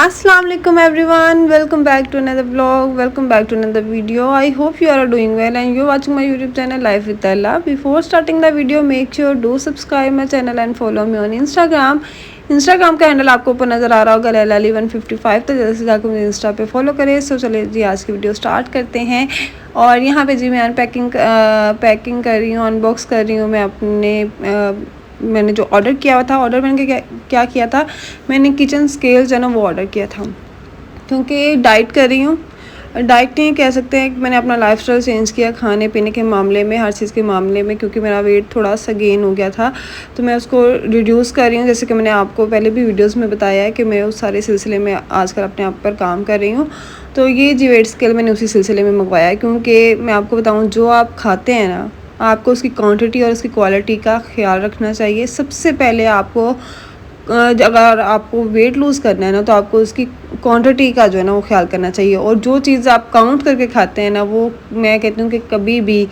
Assalamu alaikum everyone, welcome back to another vlog, welcome back to another video. I hope you are doing well and you're watching my YouTube channel Life with Allah. Before starting the video, make sure do subscribe my channel and follow me on Instagram. Instagram का handle आपको ऊपर नज़र आ रहा होगा लैलाली 155, तो जल्दी से जाकर मुझे इंस्टा पे फॉलो करें। सो चलिए जी आज की वीडियो स्टार्ट करते हैं। और यहाँ पे जी मैं अनपैकिंग पैकिंग कर रही हूँ, अनबॉक्स कर रही हूँ मैं मैंने जो ऑर्डर किया था। ऑर्डर मैंने क्या किया था, मैंने किचन स्केल जो है ना वो ऑर्डर किया था, क्योंकि डाइट कर रही हूँ। डाइट नहीं कह सकते हैं कि मैंने अपना लाइफस्टाइल चेंज किया खाने पीने के मामले में, हर चीज़ के मामले में, क्योंकि मेरा वेट थोड़ा सा गेन हो गया था तो मैं उसको रिड्यूस कर रही हूँ। जैसे कि मैंने आपको पहले भी वीडियोस में बताया है कि मैं उस सारे सिलसिले में आजकल अपने आप पर काम कर रही हूँ। तो ये जी वेट स्केल मैंने उसी सिलसिले में मंगवाया है, क्योंकि मैं आपको बताऊँ जो आप खाते हैं ना, आपको उसकी क्वांटिटी और उसकी क्वालिटी का ख्याल रखना चाहिए। सबसे पहले आपको अगर आपको वेट लूज़ करना है ना, तो आपको उसकी क्वांटिटी का जो है ना वो ख्याल करना चाहिए। और जो चीज़ आप काउंट करके खाते हैं ना, वो मैं कहती हूँ कि कभी भी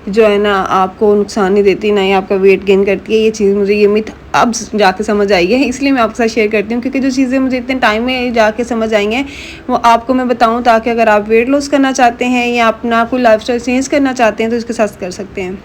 जो है ना आपको नुकसान नहीं देती, ना ही आपका वेट गेन करती है। ये चीज़ मुझे ये मिथ अब जाके समझ आई है, इसलिए मैं आपके साथ शेयर करती हूँ, क्योंकि जो चीज़ें मुझे इतने टाइम में जाके समझ आई हैं वो आपको मैं बताऊँ, ताकि अगर आप वेट लॉस करना चाहते हैं या अपना कोई लाइफस्टाइल चेंज करना चाहते हैं तो इसके साथ कर सकते हैं।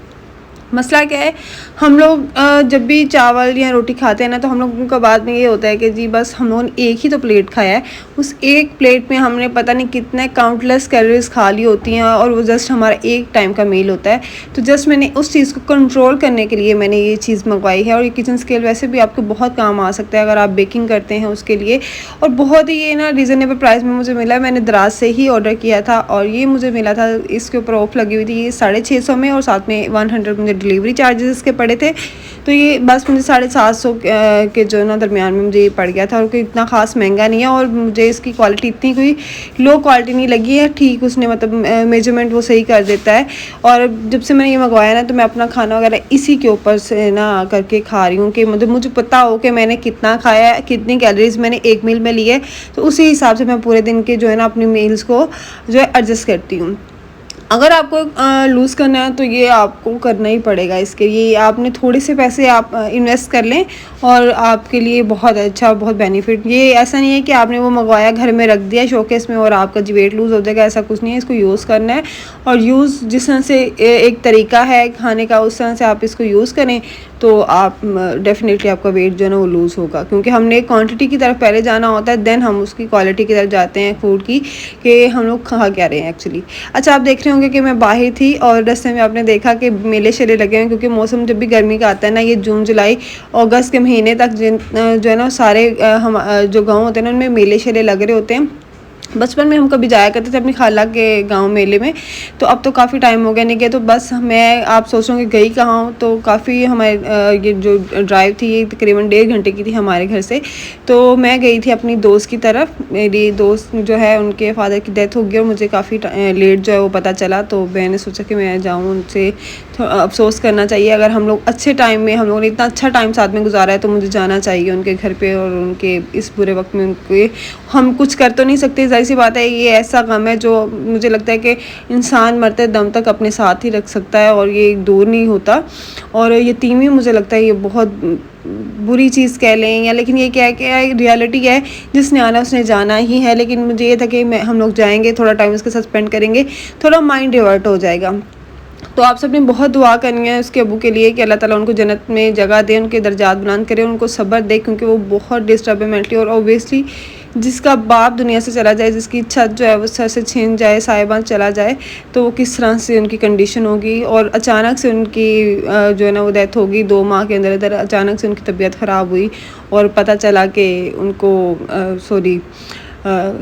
मसला क्या है, हम लोग जब भी चावल या रोटी खाते हैं ना, तो हम लोगों का बाद में ये होता है कि जी बस हम लोगों ने एक ही तो प्लेट खाया है, उस एक प्लेट में हमने पता नहीं कितने काउंटलेस कैलोरीज खा ली होती हैं, और वो जस्ट हमारा एक टाइम का मील होता है। तो जस्ट मैंने उस चीज़ को कंट्रोल करने के लिए मैंने ये चीज़ मंगवाई है। और ये किचन स्केल वैसे भी आपको बहुत काम आ सकता है अगर आप बेकिंग करते हैं उसके लिए। और बहुत ही ये ना रीज़नेबल प्राइस में मुझे मिला। मैंने दराज से ही ऑर्डर किया था और ये मुझे मिला था, इसके ऊपर ऑफ लगी हुई थी, ये 650 में, और साथ में 100 मुझे डिलीवरी चार्जेस इसके पड़े थे। तो ये बस मुझे 750 के जो ना दरमियान में मुझे ये पड़ गया था, और कोई इतना ख़ास महंगा नहीं है। और मुझे इसकी क्वालिटी इतनी कोई लो क्वालिटी नहीं लगी है, ठीक उसने मतलब मेजरमेंट वो सही कर देता है। और जब से मैंने ये मंगवाया ना, तो मैं अपना खाना वगैरह इसी के ऊपर से ना करके खा रही हूँ, कि मतलब मुझे पता हो कि मैंने कितना खाया है, कितनी कैलोरीज मैंने एक मील में ली है। तो उसी हिसाब से मैं पूरे दिन के जो है ना अपनी मील्स को जो है एडजस्ट करती हूँ। अगर आपको लूज़ करना है तो ये आपको करना ही पड़ेगा। इसके लिए आपने थोड़े से पैसे आप इन्वेस्ट कर लें, और आपके लिए बहुत अच्छा, बहुत बेनिफिट। ये ऐसा नहीं है कि आपने वो मंगवाया घर में रख दिया शोकेस में और आपका जी वेट लूज़ हो जाएगा, ऐसा कुछ नहीं है। इसको यूज़ करना है, और यूज़ जिस तरह से एक तरीका है खाने का, उस तरह से आप इसको यूज़ करें तो आप डेफिनेटली आपका वेट जो है ना वो लूज़ होगा। क्योंकि हमने क्वांटिटी की तरफ पहले जाना होता है, देन हम उसकी क्वालिटी की तरफ जाते हैं फूड की, कि हम लोग खा क्या रहे हैं एक्चुअली। अच्छा, आप देख रहे होंगे कि मैं बाहर थी और रास्ते में आपने देखा कि मेले शेले लगे हैं, क्योंकि मौसम जब भी गर्मी का आता है ना, ये जून जुलाई अगस्त के महीने तक जो है ना सारे हम जो गाँव होते हैं ना, उनमें मेले शेले लग रहे होते हैं। बचपन में हम कभी जाया करते थे अपनी खाला के गांव मेले में, तो अब तो काफ़ी टाइम हो गया नहीं गया। तो बस मैं आप सोच रहे गई कहाँ हूँ, तो काफ़ी हमारे ये जो ड्राइव थी ये तकरीबन 1.5 घंटे की थी हमारे घर से। तो मैं गई थी अपनी दोस्त की तरफ। मेरी दोस्त जो है उनके फादर की डेथ हो गई और मुझे काफ़ी लेट जो है वो पता चला, तो मैंने सोचा कि मैं जाऊँ, उनसे अफसोस करना चाहिए। अगर हम लोग अच्छे टाइम में, हम लोगों ने इतना अच्छा टाइम साथ में गुजारा है, तो मुझे जाना चाहिए उनके घर पे। और उनके इस बुरे वक्त में उनके हम कुछ कर तो नहीं सकते, जाहिर सी बात है। ये ऐसा गम है जो मुझे लगता है कि इंसान मरते दम तक अपने साथ ही रख सकता है, और ये दूर नहीं होता। और यतीमी मुझे लगता है ये बहुत बुरी चीज़ कह लें, या लेकिन ये क्या है कि रियलिटी है, जिसने आना उसने जाना ही है। लेकिन मुझे ये था कि हम लोग जाएंगे, थोड़ा टाइम उसके साथ स्पेंड करेंगे, थोड़ा माइंड डिवर्ट हो जाएगा। तो आप सबने बहुत दुआ करनी है उसके अबू के लिए कि अल्लाह ताला उनको जन्नत में जगह दे, उनके दर्जात बुलंद करे, उनको सब्र दे, क्योंकि वो बहुत डिस्टर्ब है मेंटली। और ऑब्वियसली जिसका बाप दुनिया से चला जाए, जिसकी छत जो है वो सर से छीन जाए, साहिबान चला जाए, तो वो किस तरह से उनकी कंडीशन होगी। और अचानक से उनकी जो है ना वो डेथ होगी 2 माह के अंदर अंदर। अचानक से उनकी तबीयत ख़राब हुई और पता चला कि उनको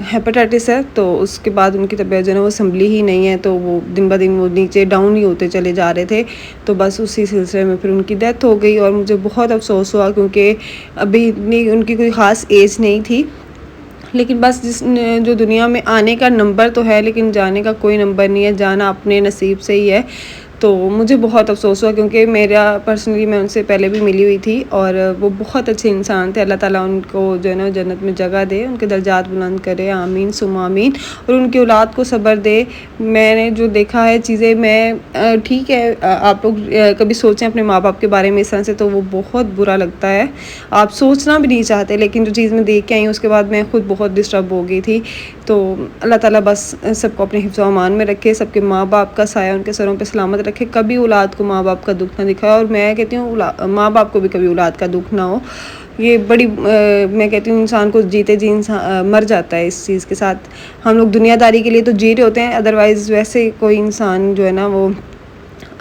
हेपेटाइटिस है। तो उसके बाद उनकी तबीयत जो है ना वो संभली ही नहीं है, तो वो दिन ब दिन वो नीचे डाउन ही होते चले जा रहे थे। तो बस उसी सिलसिले में फिर उनकी डेथ हो गई, और मुझे बहुत अफसोस हुआ, क्योंकि अभी इतनी उनकी कोई ख़ास एज नहीं थी। लेकिन बस जो दुनिया में आने का नंबर तो है, लेकिन जाने का कोई नंबर नहीं है, जाना अपने नसीब से ही है। तो मुझे बहुत अफ़सोस हुआ क्योंकि मेरा पर्सनली मैं उनसे पहले भी मिली हुई थी और वो बहुत अच्छे इंसान थे। अल्लाह ताला उनको जो है ना जन्नत में जगह दे, उनके दर्जात बुलंद करे, आमीन सुम्मा आमीन, और उनकी औलाद को सब्र दे। मैंने जो देखा है चीज़ें, मैं ठीक है, आप लोग कभी सोचें अपने माँ बाप के बारे में इस तरह से तो वो बहुत बुरा लगता है, आप सोचना भी नहीं चाहते। लेकिन जो चीज़ मैं देख के आई हूँ उसके बाद मैं खुद बहुत डिस्टर्ब हो गई थी। तो अल्लाह ताला बस सबको अपने हिफ्ज़ व अमान में रखे, सबके माँ बाप का साया उनके सरों पे सलामत रखे, कभी औलाद को माँ बाप का दुख ना दिखाए। और मैं कहती हूँ माँ बाप को भी कभी औलाद का दुख ना हो। ये बड़ी मैं कहती हूँ इंसान को जीते जी इंसान मर जाता है इस चीज़ के साथ। हम लोग दुनियादारी के लिए तो जी रहे होते हैं, अदरवाइज़ वैसे कोई इंसान जो है ना वो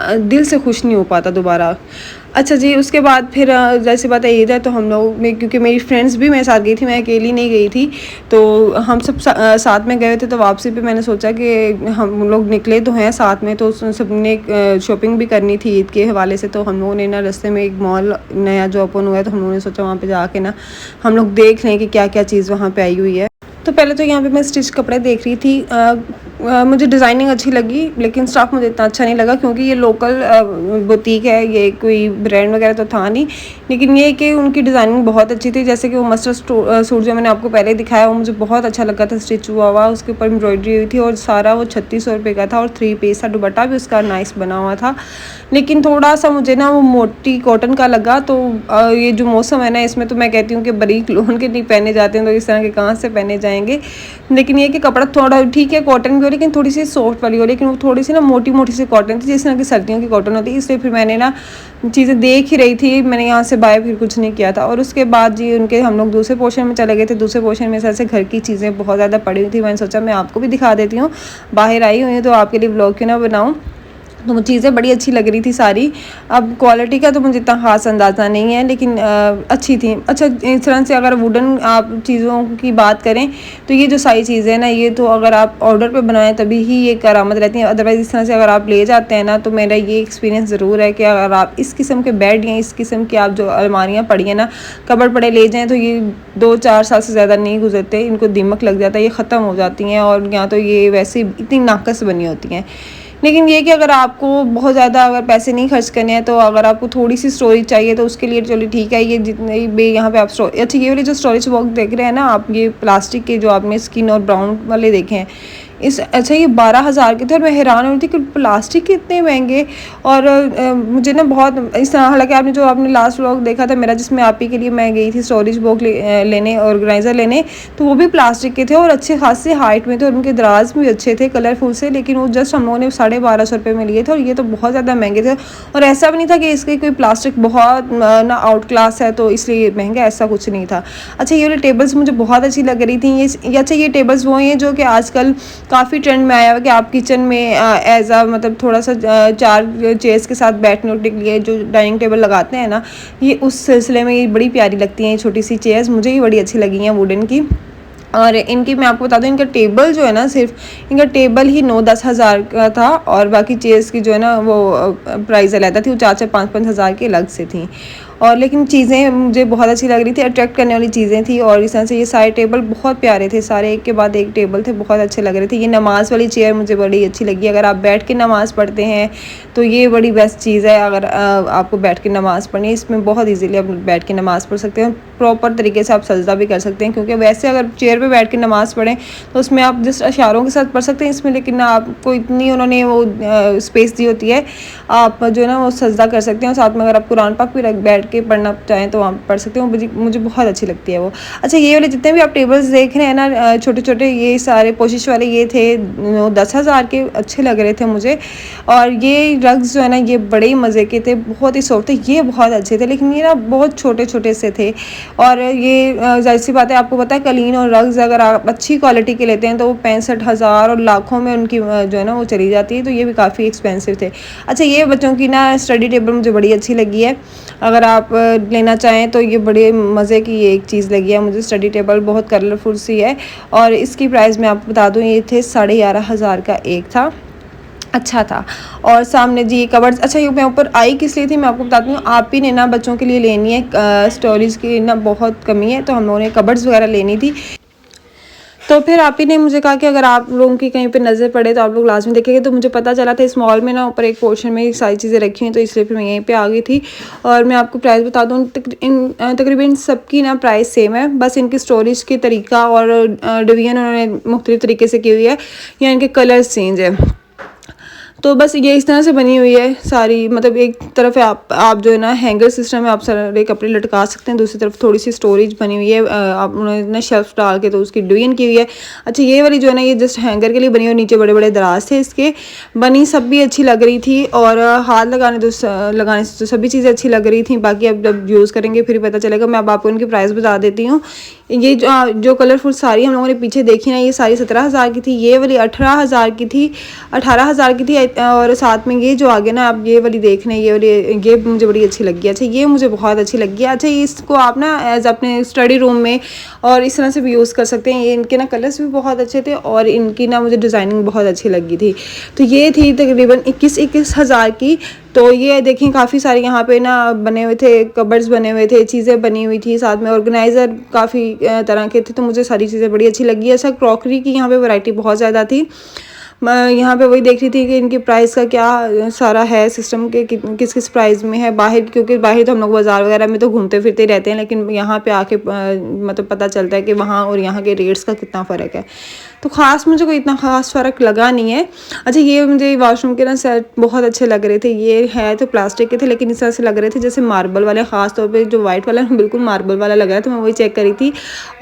दिल से खुश नहीं हो पाता दोबारा। अच्छा जी, उसके बाद फिर ज़ाहिर-सी बात है ईद है तो हम लोग ने, क्योंकि मेरी फ्रेंड्स भी मेरे साथ गई थी, मैं अकेली नहीं गई थी, तो हम सब साथ में गए थे। तो वापसी पे मैंने सोचा कि हम लोग निकले तो हैं साथ में, तो सबने शॉपिंग भी करनी थी ईद के हवाले से। तो हम लोगों ने ना रास्ते में एक मॉल नया जो ओपन हुआ है, तो हम लोगों ने सोचा वहाँ पे जाके ना हम लोग देख लें कि क्या-क्या चीज़ वहाँ पे आई हुई है। तो पहले तो यहाँ पे मैं स्टिच कपड़े देख रही थी। मुझे डिज़ाइनिंग अच्छी लगी लेकिन स्टफ़ मुझे इतना अच्छा नहीं लगा, क्योंकि ये लोकल बुटीक है, ये कोई ब्रांड वगैरह तो था नहीं। लेकिन ये कि उनकी डिज़ाइनिंग बहुत अच्छी थी। जैसे कि वो मस्टर्ड सूट जो मैंने आपको पहले दिखाया, वो मुझे बहुत अच्छा लगा था, स्टिच हुआ उसके ऊपर एम्ब्रॉयडरी हुई थी, और सारा वो 3600 रुपये का था, और 3 पीस था, दुपट्टा भी उसका नाइस बना हुआ था। लेकिन थोड़ा सा मुझे ना वो मोटी कॉटन का लगा। तो ये जो मौसम है ना, इसमें तो मैं कहती हूँ कि बारीक लोन के नहीं पहने जाते हैं, तो इस तरह के कहाँ से पहने जाएंगे। लेकिन ये कि कपड़ा थोड़ा ठीक है, कॉटन की हो, लेकिन थोड़ी सी सॉफ्ट वाली हो, लेकिन वो थोड़ी सी ना मोटी मोटी सी कॉटन थी, जिस तरह की सर्दियों की कॉटन होती है। इसलिए फिर मैंने ना चीज़ें देख ही रही थी, मैंने यहाँ से बाय फिर कुछ नहीं किया था। और उसके बाद जी उनके हम लोग दूसरे पोर्शन में चले गए थे। दूसरे पोर्शन में से घर की चीज़ें बहुत ज़्यादा पड़ी हुई थी। मैंने सोचा मैं आपको भी दिखा देती हूँ, बाहर आई हुई हूँ तो आपके लिए व्लॉग क्यों ना बनाऊँ। तो वो चीज़ें बड़ी अच्छी लग रही थी सारी। अब क्वालिटी का तो मुझे इतना ख़ास अंदाज़ा नहीं है, लेकिन अच्छी थी। अच्छा, इस तरह से अगर वुडन आप चीज़ों की बात करें तो ये जो सारी चीज़ें हैं ना, ये तो अगर आप ऑर्डर पे बनाएं तभी ही ये करामत रहती हैं। अदरवाइज़ इस तरह से अगर आप ले जाते हैं ना, तो मेरा ये एक्सपीरियंस ज़रूर है कि अगर आप इस किस्म के बेड या इस किस्म की आप जो अलमारियाँ पड़ी हैं ना, कबर्ड पड़े ले जाएँ, तो ये 2-4 साल से ज़्यादा नहीं गुजरते, इनको दीमक लग जाता है, ये ख़त्म हो जाती हैं, और या तो ये वैसे इतनी नाकस बनी होती हैं। लेकिन ये कि अगर आपको बहुत ज़्यादा अगर पैसे नहीं खर्च करने हैं, तो अगर आपको थोड़ी सी स्टोरेज चाहिए तो उसके लिए चलो ठीक है। ये जितने भी यहाँ पे आप अच्छा, ये वाली जो स्टोरेज बॉक्स देख रहे हैं ना आप, ये प्लास्टिक के जो आपने स्किन और ब्राउन वाले देखे हैं, अच्छा ये 12,000 के थे। और मैं हैरान हो रही थी कि प्लास्टिक के इतने महंगे। और मुझे ना बहुत इस तरह, हालांकि आपने लास्ट व्लॉग देखा था मेरा, जिसमें आप ही के लिए मैं गई थी स्टोरेज बॉक्स लेने, ऑर्गेनाइज़र लेने, तो वो भी प्लास्टिक के थे और अच्छे खासे हाइट में थे, और उनके दराज भी अच्छे थे, कलरफुल से। लेकिन वो जस्ट हम लोगों ने 1250 रुपये में लिए थे, और ये तो बहुत ज़्यादा महंगे थे। और ऐसा भी नहीं था कि इसके कोई प्लास्टिक बहुत ना आउट क्लास है तो इसलिए महंगा, ऐसा कुछ नहीं था। अच्छा, ये वाली टेबल्स मुझे बहुत अच्छी लग रही थी। ये अच्छा, ये टेबल्स वो हैं जो कि आजकल काफ़ी ट्रेंड में आया हुआ कि आप किचन में एज आ मतलब थोड़ा सा 4 चेयर्स के साथ बैठने उठने के लिए जो डाइनिंग टेबल लगाते हैं ना, ये उस सिलसिले में ये बड़ी प्यारी लगती हैं। ये छोटी सी चेयर्स मुझे ही बड़ी अच्छी लगी हैं वुडन की। और इनकी मैं आपको बता दूं, इनका टेबल जो है ना, सिर्फ इनका टेबल ही 9-10 हज़ार का था, और बाकी चेयर्स की जो है ना वो प्राइस अलग थी, वो 4-4, 5-5 हज़ार की अलग से थी। और लेकिन चीज़ें मुझे बहुत अच्छी लग रही थी, अट्रैक्ट करने वाली चीज़ें थी। और इस तरह से ये सारे टेबल बहुत प्यारे थे, सारे एक के बाद एक टेबल थे, बहुत अच्छे लग रहे थे। ये नमाज़ वाली चेयर मुझे बड़ी अच्छी लगी। अगर आप बैठ के नमाज़ पढ़ते हैं तो ये बड़ी बेस्ट चीज़ है। अगर आपको बैठ के नमाज़ पढ़नी है, इसमें बहुत ईजीली आप बैठ के नमाज़ पढ़ सकते हैं, प्रॉपर तरीके से आप सजदा भी कर सकते हैं। क्योंकि वैसे अगर चेयर पे बैठ के नमाज़ पढ़ें तो उसमें आप जस्ट इशारों के साथ पढ़ सकते हैं इसमें, लेकिन आपको इतनी उन्होंने वो स्पेस दी होती है, आप जो है ना वो सजदा कर सकते हैं। और साथ में अगर आप कुरान पाक भी बैठ के पढ़ना चाहें तो वहाँ पढ़ सकते हो। मुझे बहुत अच्छी लगती है वो। अच्छा, ये वाले जितने भी आप टेबल्स देख रहे हैं ना, छोटे छोटे, ये सारे पोशिश वाले, ये थे 10,000 के, अच्छे लग रहे थे मुझे। और ये रग्स जो है ना, ये बड़े ही मज़े के थे, बहुत ही सॉफ्ट थे, ये बहुत अच्छे थे। लेकिन ये ना बहुत छोटे छोटे से थे। और ये जाहिर सी बात है, आपको पता है कलीन और रग्स अगर आप अच्छी क्वालिटी के लेते हैं तो वो 65,000 और लाखों में उनकी जो है ना वो चली जाती है। तो ये भी काफ़ी एक्सपेंसिव थे। अच्छा, ये बच्चों की ना स्टडी टेबल मुझे बड़ी अच्छी लगी है। अगर आप लेना चाहें तो ये बड़े मज़े की ये एक चीज़ लगी है मुझे। स्टडी टेबल बहुत कलरफुल सी है, और इसकी प्राइस मैं आपको बता दूं, ये थे 11,500 का एक था, अच्छा था। और सामने जी ये कवर्स, अच्छा ये मैं ऊपर आई किस लिए थी मैं आपको बताती हूँ। आप ही ने ना बच्चों के लिए लेनी है, स्टोरेज की ना बहुत कमी है, तो हम लोगों ने कवर्स वगैरह लेनी थी। तो फिर आप ही ने मुझे कहा कि अगर आप लोगों की कहीं पे नज़र पड़े तो आप लोग लाजमी देखेंगे। तो मुझे पता चला था इस मॉल में ना ऊपर एक पोर्शन में सारी चीज़ें रखी हुई, तो इसलिए फिर मैं यहीं पे आ गई थी। और मैं आपको प्राइस बता दूँ, तकरीबन सबकी ना प्राइस सेम है, बस इनकी स्टोरेज की तरीका और डिवीजन उन्होंने मुख्तलिफ तरीके से की हुई है या इनके कलर्स चेंज है। तो बस ये इस तरह से बनी हुई है सारी, मतलब एक तरफ है आप जो है ना हैंगर सिस्टम है, आप सारे कपड़े लटका सकते हैं, दूसरी तरफ थोड़ी सी स्टोरेज बनी हुई है, आप उन्होंने शेल्फ डाल के तो उसकी डिवीजन की हुई है। अच्छा ये वाली जो है ना ये जस्ट हैंगर के लिए बनी हुई, नीचे बड़े बड़े दराज थे इसके, बनी सब भी अच्छी लग रही थी और हाथ लगाने से तो सभी चीज़ें अच्छी लग रही थी। बाकी अब जब यूज़ करेंगे फिर पता चलेगा। मैं अब आपको इनकी प्राइस बता देती हूँ। ये जो कलरफुल साड़ी हम लोगों ने पीछे देखी ना, ये साड़ी 17,000 की थी, ये वाली 18,000 की थी, 18,000 की थी। और साथ में ये जो आगे ना आप ये वाली देख रहे हैं, ये वाली ये मुझे बड़ी अच्छी लगी। अच्छा ये मुझे बहुत अच्छी लगी। अच्छा इसको आप ना एज अपने स्टडी रूम में और इस तरह से भी यूज़ कर सकते हैं। ये इनके ना कलर्स भी बहुत अच्छे थे और इनकी ना मुझे डिज़ाइनिंग बहुत अच्छी लगी थी। तो ये थी तकरीबन 21,000 की। तो ये देखें काफ़ी सारे यहाँ पे ना बने हुए थे, कबर्ड्स बने हुए थे, चीज़ें बनी हुई थी, साथ में ऑर्गेनाइज़र काफ़ी तरह के थे। तो मुझे सारी चीज़ें बड़ी अच्छी लगी। अच्छा क्रॉकरी की यहाँ पे वैरायटी बहुत ज़्यादा थी। मैं यहाँ पे वही देख रही थी कि इनकी प्राइस का क्या सारा है सिस्टम के, किस किस प्राइस में है बाहर, क्योंकि बाहर तो हम लोग बाज़ार वगैरह में तो घूमते फिरते रहते हैं, लेकिन यहाँ पे आके मतलब पता चलता है कि वहाँ और यहाँ के रेट्स का कितना फ़र्क है। तो ख़ास मुझे कोई इतना ख़ास फ़र्क लगा नहीं है। अच्छा ये मुझे वॉशरूम के ना सेट बहुत अच्छे लग रहे थे। ये है तो प्लास्टिक के थे, लेकिन इस तरह से लग रहे थे जैसे मार्बल वाले, ख़ास तौर पे जो वाइट वाला है बिल्कुल मार्बल वाला लग रहा था। तो मैं वही चेक करी थी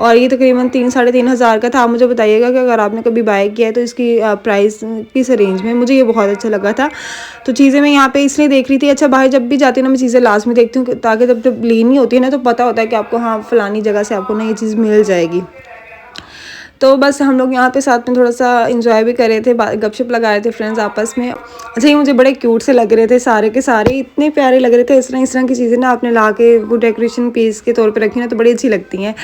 और ये तकरीबन 3-3.5 हज़ार का था। आप मुझे बताइएगा कि अगर आपने कभी बाय किया है तो इसकी प्राइस किस रेंज में। मुझे ये बहुत अच्छा लगा था। तो चीज़ें मैं यहाँ पे इसलिए देख रही थी। अच्छा बाहर जब भी जाती हूँ ना मैं चीज़ें लाजमी देखती हूँ, ताकि जब लेनी होती है ना तो पता होता है कि आपको हाँ फ़लानी जगह से आपको ना ये चीज़ मिल जाएगी। तो बस हम लोग यहाँ पे साथ में थोड़ा सा इंजॉय भी कर रहे थे, गपशप लगा रहे थे फ्रेंड्स आपस में। अच्छा ये मुझे बड़े क्यूट से लग रहे थे, सारे के सारे इतने प्यारे लग रहे थे। इस तरह की चीज़ें ना आपने ला के वो डेकोरेशन पीस के तौर पे रखी ना तो बड़ी अच्छी लगती हैं।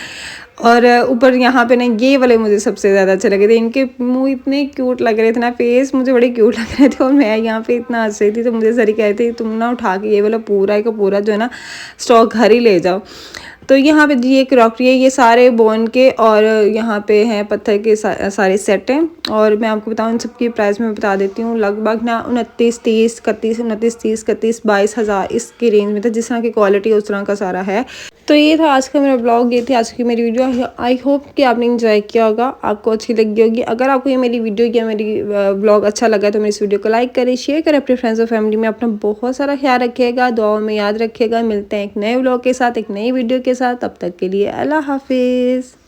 और ऊपर यहाँ पे ना ये वाले मुझे सबसे ज़्यादा अच्छे लगे थे। इनके मुंह इतने क्यूट लग रहे थे ना, फेस मुझे बड़े क्यूट लग रहे थे और मैं यहाँ पे इतना हंस रही थी। तो मुझे सरी कह रहे थे तुम ना उठा के ये वाला पूरा का पूरा जो है ना स्टॉक घर ही ले जाओ। तो यहाँ पे जी ये क्रॉकरी है, ये सारे बोन के और यहाँ पे हैं पत्थर के सारे सेट हैं। और मैं आपको बताऊँ इन सब की प्राइस मैं बता देती हूँ, लगभग ना 29-30-31-32-22 इसके रेंज में था। जिस तरह की क्वालिटी है उस तरह का सारा है। तो ये था आज का मेरा ब्लॉग, ये थी आज की मेरी वीडियो। आई होप कि आपने एंजॉय किया होगा, आपको अच्छी लगी होगी। अगर आपको ये मेरी वीडियो या मेरी ब्लॉग अच्छा लगा तो मेरी इस वीडियो को लाइक करें, शेयर करें अपने फ्रेंड्स और फैमिली में। अपना बहुत सारा ख्याल रखिएगा, दुआओं में याद रखिएगा। मिलते हैं एक नए ब्लॉग के साथ, एक नई वीडियो के साथ। तब तक के लिए अल्लाह हाफिज़।